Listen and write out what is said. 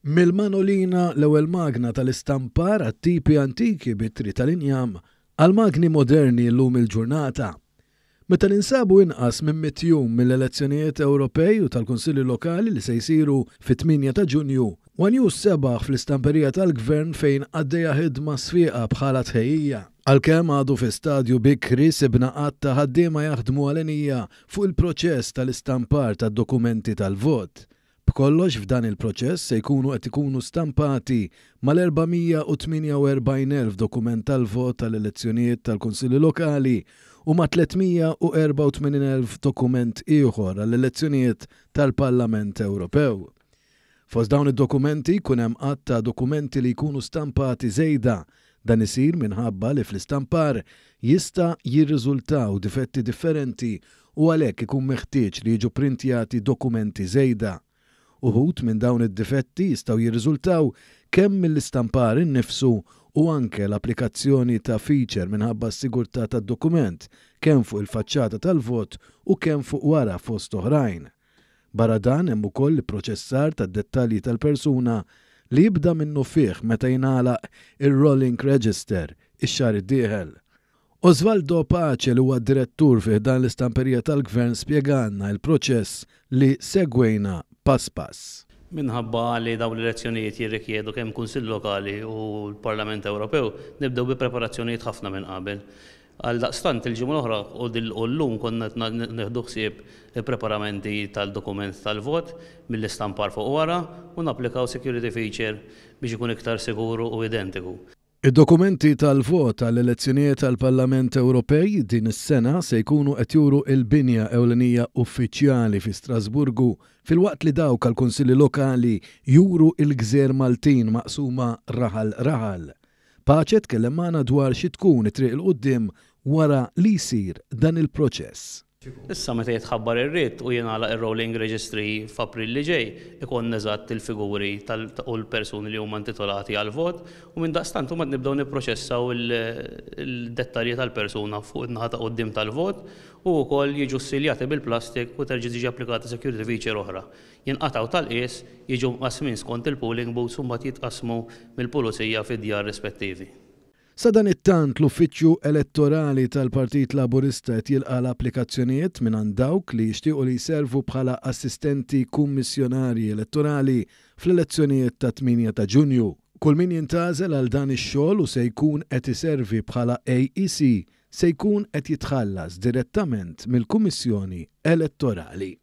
Mill-manolina l-ewwel magna tal-istampar għat-tipi antiki bit-tri tal-injam għal magni moderni llum il-ġurnata. Meta ninsabu inqas minn 100 jum mill-elezzjonijiet Ewropej u tal-Kunsilli Lokali li se jsiru fit-8 ta' Ġunju, News sebaħ fl-istamperija tal-Gvern fejn għaddejja ħidma sfieqa bħala tħejjija. Għalkemm għadu fi stadju bikri sibna qatt ta' ħaddiema jaħdmu għalenija fuq il-proċess tal-istampar tad-dokumenti tal-vot. B'kollox f'dan il-proċess se jkunu qed ikunu stampati mal-448,000 dokument tal-vot tal-elezzjonijiet tal-Kunsilli Lokali u ma' 384,000 dokument ieħor għall-elezzjonijiet tal-Parlament Ewropew. Fost dawn id-dokumenti kun hemm qatt ta' dokumenti li jkunu stampati żejda. Dan isir minħabba li fl-istampar jista' jirriżultaw difetti differenti u għalhekk ikun meħtieġ li jiġu printjati dokumenti żejda. Uħud minn dawn id-difetti jistgħu jirriżultaw kemm mill-istampar innifsu u anke l-applikazzjoni ta' feature minħabba s-sigurtà tad-dokument kemm fuq il-faċċata tal-vot u kemm fuq wara fost oħrajn. Barra dan hemm ukoll il-proċessar tad-dettalji tal-persuna li jibda minnu fih meta jingħalaq ir-rolling register ix-xahar id-dieħel. Osvaldo Pace li huwa direttur fih dan l-istamperija tal-Gvern spjegalna l-proċess li segwejna pass pass. Minħabba li dawn l-elezzjonijiet jirrikjedu kemm Kunsill Lokali u l-Parlament Ewropew nibdew bi preparazzjonijiet ħafna minn qabel. Għal daqstant il-ġimgħa l-oħra u llum konna nieħdu ħsieb il-preparamenti tal-dokument tal-vot mill-istampar fuq wara u napplikaw security feature biex ikun iktar siguru u identiku. Id-dokumenti tal-vot għall-elezzjonijiet tal-Parlament Ewropej din is-sena se jkunu qed juru l-binja ewlenija uffiċjali fi Strasburgu filwaqt li dawk għall-Kunsilli Lokali juru l-Gżejjer Maltin maqsuma raħal. Pace tkellem magħna dwar xi tkun it-triq il quddiem wara li jsir dan il-proċess. Issa meta jitħabbar ir-ried u jingħalaq ir-rolling registry f'April li ġej, ikun eżatt il-figuri u l-persuni li huma intitolati għal vot u minn daqstant huma nibdew nipproċessaw il-dettalji tal-persuna fuq in-naħa ta' quddiem tal-vot u wkoll jiġu ssiljati bil-plastik u terġa' tiġi applikata security feature oħra. Jinqatgħu tal-qies jiġu mqasmin skont il-polling booths u mbagħad jitqasmu mill-pulizija fid-djar rispettivi. Sa dan it-tant l-Uffiċċju Elettorali tal-Partit Laburista qed jilqa' l-applikazzjonijiet minn dawk li jixtiequ li jservu bħala assistenti kummissjonarji elettorali fl-elezzjonijiet ta' 8 ta' Ġunju. Kull min jintgħażel għal dan ix-xogħol u se jkun qed iservi bħala AEC se jkun qed jitħallas direttament mill-Kummissjoni Elettorali.